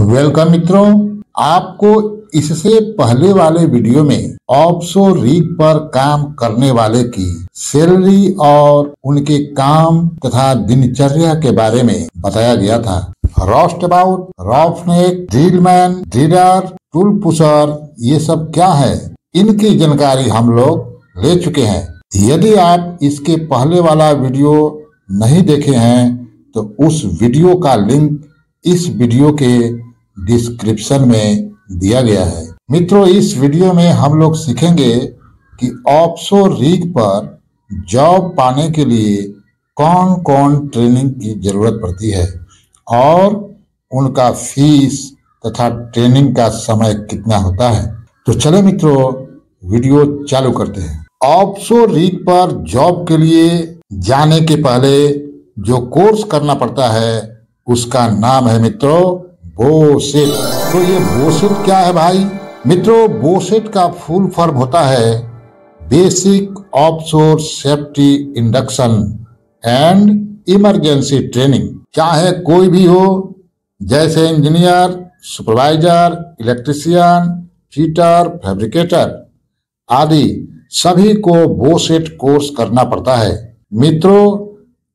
Welcome मित्रों, आपको इससे पहले वाले वीडियो में ऑफशोर रिग पर काम करने वाले की सैलरी और उनके काम तथा दिनचर्या के बारे में बताया गया था। Roustabout, roughneck, drillman, driller, tool pusher, ये सब क्या है, इनकी जानकारी हम लोग ले चुके हैं। यदि आप इसके पहले वाला वीडियो नहीं देखे हैं तो उस वीडियो का लिंक इस वीडियो के डिस्क्रिप्शन में दिया गया है। मित्रों, इस वीडियो में हम लोग सीखेंगे कि ऑफशोर रिग पर जॉब पाने के लिए कौन कौन ट्रेनिंग की जरूरत पड़ती है और उनका फीस तथा ट्रेनिंग का समय कितना होता है। तो चले मित्रों, वीडियो चालू करते हैं। ऑफशोर रिग पर जॉब के लिए जाने के पहले जो कोर्स करना पड़ता है उसका नाम है मित्रों बोसेट। तो ये बोसेट क्या है भाई? मित्रों, बोसेट का फुल फॉर्म होता है basic offshore safety induction and emergency training. चाहे कोई भी हो, जैसे engineer, supervisor, electrician, fitter, fabricator आदि सभी को बोसेट कोर्स करना पड़ता है। मित्रों,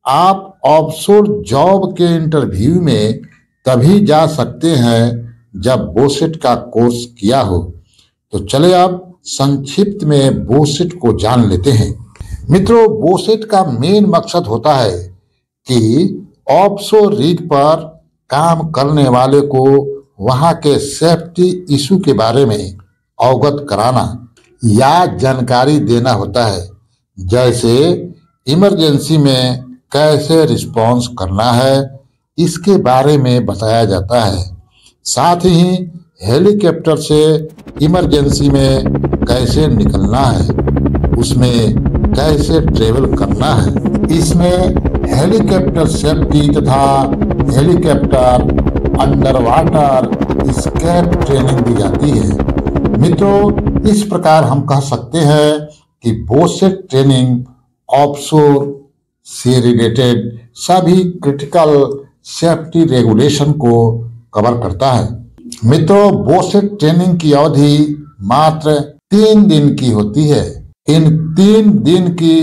आप ऑफशोर जॉब के इंटरव्यू में तभी जा सकते हैं जब बोसेट का कोर्स किया हो। तो चले अब संक्षिप्त में बोसेट को जान लेते हैं। मित्रों, बोसेट का मेन मकसद होता है कि ऑफशोर रिग पर काम करने वाले को वहां के सेफ्टी इशू के बारे में अवगत कराना या जानकारी देना होता है। जैसे इमरजेंसी में कैसे रिस्पॉन्स करना है, इसके बारे में बताया जाता है। साथ ही हेलीकॉप्टर से इमरजेंसी में कैसे निकलना है, उसमें कैसे ट्रेवल करना है। इसमें हेलीकॉप्टर सेफ्टी तथा helicopter under water escape training दी जाती है। मित्रों, इस प्रकार हम कह सकते हैं कि बोसेट ट्रेनिंग ऑफशोर से रिलेटेड सभी क्रिटिकल सेफ्टी रेगुलेशन को कवर करता है। मित्रों, बोसेट ट्रेनिंग की अवधि मात्र 3 दिन की होती है। इन 3 दिन की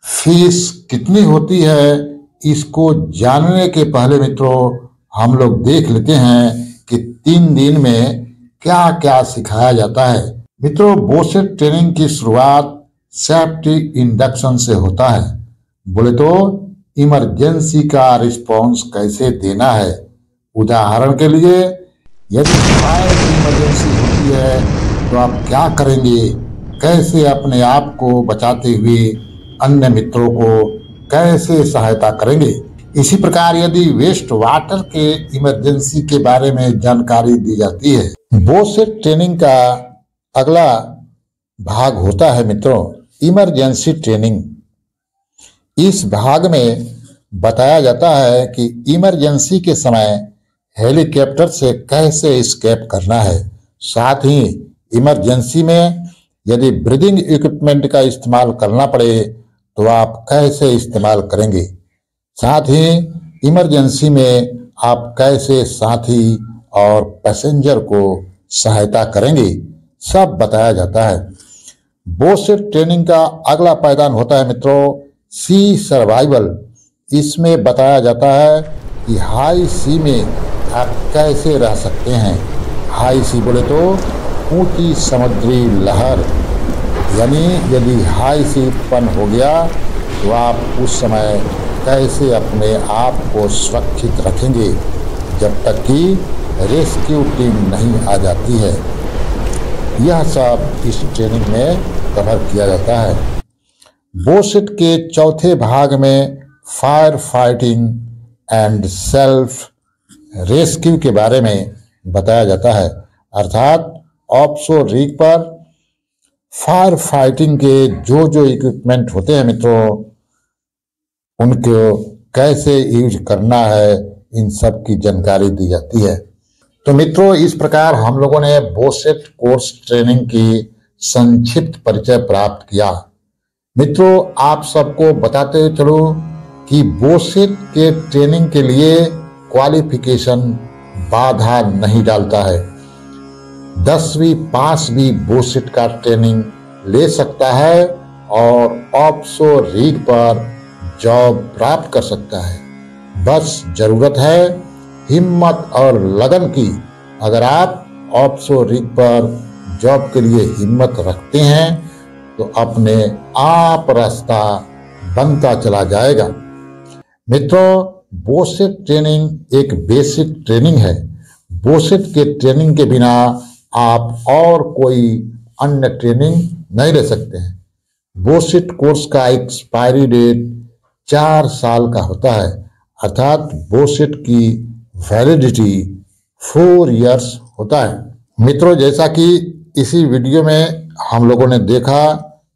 फीस कितनी होती है, इसको जानने के पहले मित्रों हम लोग देख लेते हैं कि 3 दिन में क्या क्या सिखाया जाता है। मित्रों, बोसेट ट्रेनिंग की शुरुआत सेफ्टी इंडक्शन से होता है। बोले तो इमरजेंसी का रिस्पॉन्स कैसे देना है। उदाहरण के लिए, यदि फायर की इमरजेंसी होती है तो आप क्या करेंगे, कैसे अपने आप को बचाते हुए अन्य मित्रों को कैसे सहायता करेंगे। इसी प्रकार यदि वेस्ट वाटर के इमरजेंसी के बारे में जानकारी दी जाती है। बोसेट ट्रेनिंग का अगला भाग होता है मित्रों इमरजेंसी ट्रेनिंग। इस भाग में बताया जाता है कि इमरजेंसी के समय हेलीकॉप्टर से कैसे एस्केप करना है। साथ ही इमरजेंसी में यदि ब्रीदिंग इक्विपमेंट का इस्तेमाल करना पड़े तो आप कैसे इस्तेमाल करेंगे। साथ ही इमरजेंसी में आप कैसे साथी और पैसेंजर को सहायता करेंगे, सब बताया जाता है। बोसेट ट्रेनिंग का अगला पायदान होता है मित्रों सी सर्वाइवल। इसमें बताया जाता है कि हाई सी में आप कैसे रह सकते हैं। हाई सी बोले तो ऊंची समुद्री लहर, यानी यदि हाई सी उत्पन्न हो गया तो आप उस समय कैसे अपने आप को सुरक्षित रखेंगे जब तक कि रेस्क्यू टीम नहीं आ जाती है। यह सब इस ट्रेनिंग में कवर किया जाता है। बोसेट के चौथे भाग में fire fighting and self rescue के बारे में बताया जाता है। अर्थात ऑफशोर रिग पर फायर फाइटिंग के जो इक्विपमेंट होते हैं मित्रों, उनको कैसे यूज करना है, इन सब की जानकारी दी जाती है। तो मित्रों, इस प्रकार हम लोगों ने बोसेट कोर्स ट्रेनिंग की संक्षिप्त परिचय प्राप्त किया। मित्रों, आप सबको बताते चलो कि बोसेट के ट्रेनिंग के लिए क्वालिफिकेशन बाधा नहीं डालता है। 10वीं पास भी बोसेट का ट्रेनिंग ले सकता है और ऑफशोर रीग पर जॉब प्राप्त कर सकता है। बस जरूरत है हिम्मत और लगन की। अगर आप ऑफशोर रीग पर जॉब के लिए हिम्मत रखते हैं तो अपने आप रास्ता बनता चला जाएगा। मित्रों, बोसेट ट्रेनिंग एक बेसिक ट्रेनिंग है। बोसेट के ट्रेनिंग के बिना आप और कोई अन्य ट्रेनिंग नहीं ले सकते हैं। बोसेट कोर्स का एक्सपायरी डेट 4 साल का होता है, अर्थात बोसेट की वैलिडिटी 4 इयर्स होता है। मित्रों, जैसा कि इसी वीडियो में हम लोगों ने देखा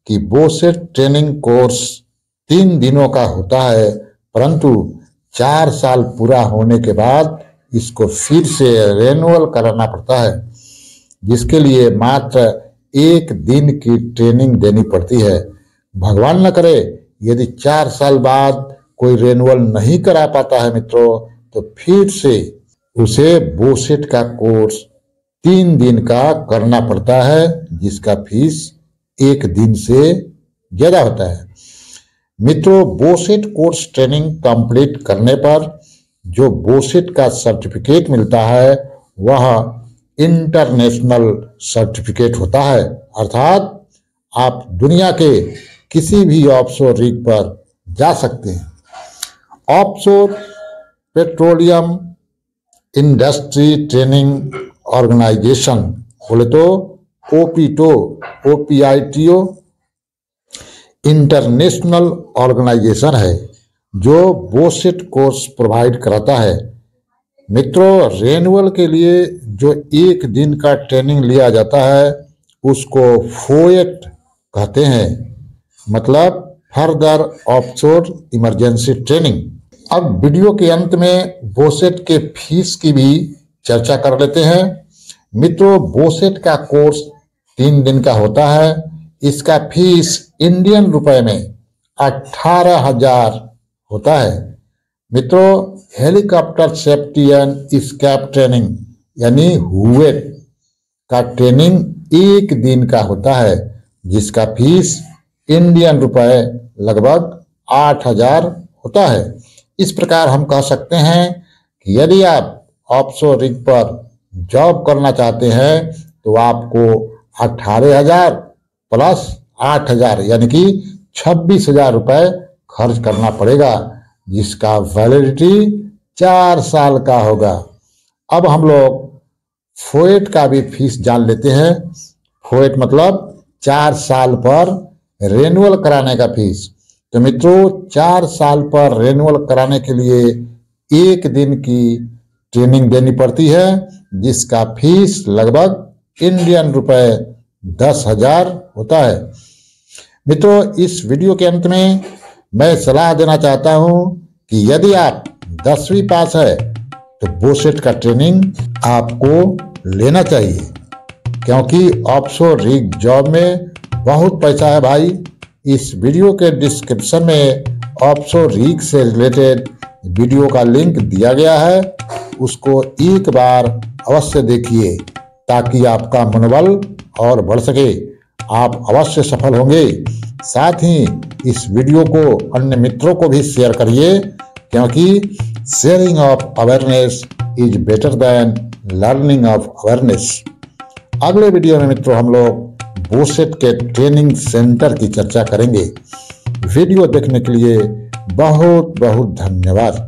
कि बोसेट ट्रेनिंग कोर्स 3 दिनों का होता है, परंतु 4 साल पूरा होने के बाद इसको फिर से रेन्युअल कराना पड़ता है, जिसके लिए मात्र 1 दिन की ट्रेनिंग देनी पड़ती है। भगवान न करे यदि 4 साल बाद कोई रेन्युअल नहीं करा पाता है मित्रों, तो फिर से उसे बोसेट का कोर्स 3 दिन का करना पड़ता है, जिसका फीस 1 दिन से ज्यादा होता है। मित्रों, बोसेट कोर्स ट्रेनिंग कंप्लीट करने पर जो बोसेट का सर्टिफिकेट मिलता है वह इंटरनेशनल सर्टिफिकेट होता है, अर्थात आप दुनिया के किसी भी ऑफशोर रीग पर जा सकते हैं। Offshore petroleum industry training organization, बोले तो OPITO इंटरनेशनल ऑर्गेनाइजेशन है जो बोसेट कोर्स प्रोवाइड कराता है। मित्रों, रेन्युअल के लिए जो 1 दिन का ट्रेनिंग लिया जाता है उसको फोएट कहते हैं, मतलब फर्दर ऑफशोर इमरजेंसी ट्रेनिंग। अब वीडियो के अंत में बोसेट के फीस की भी चर्चा कर लेते हैं। मित्रों, बोसेट का कोर्स 3 दिन का होता है। इसका फीस इंडियन रुपए में 18,000 होता है। मित्रों, हेलीकॉप्टर सेफ्टी एंड स्कैप ट्रेनिंग यानी हुएट का ट्रेनिंग 1 दिन का होता है, जिसका फीस इंडियन रुपए लगभग 8,000 होता है। इस प्रकार हम कह सकते हैं कि यदि आप ऑफशोर रीग पर जॉब करना चाहते हैं तो आपको 18,000 प्लस 8,000 यानी कि 26,000 रुपए खर्च करना पड़ेगा, जिसका वैलिडिटी 4 साल का होगा। अब हम लोग फोएट का भी फीस जान लेते हैं। फोएट मतलब 4 साल पर रेन्युअल कराने का फीस। तो मित्रों, 4 साल पर रेन्युअल कराने के लिए 1 दिन की ट्रेनिंग देनी पड़ती है, जिसका फीस लगभग इंडियन रुपए 10,000 होता है। मित्रों, इस वीडियो के अंत में मैं सलाह देना चाहता हूं कि यदि आप 10वीं पास है तो बोसेट का ट्रेनिंग आपको लेना चाहिए, क्योंकि ऑफशोर रीग जॉब में बहुत पैसा है भाई। इस वीडियो के डिस्क्रिप्शन में ऑफशोर रीग से रिलेटेड वीडियो का लिंक दिया गया है, उसको एक बार अवश्य देखिए ताकि आपका मनोबल और बढ़ सके। आप अवश्य सफल होंगे। साथ ही इस वीडियो को अन्य मित्रों को भी शेयर करिए, क्योंकि sharing of awareness is better than learning of awareness. अगले वीडियो में मित्रों हम लोग बोसेट के ट्रेनिंग सेंटर की चर्चा करेंगे। वीडियो देखने के लिए बहुत बहुत धन्यवाद।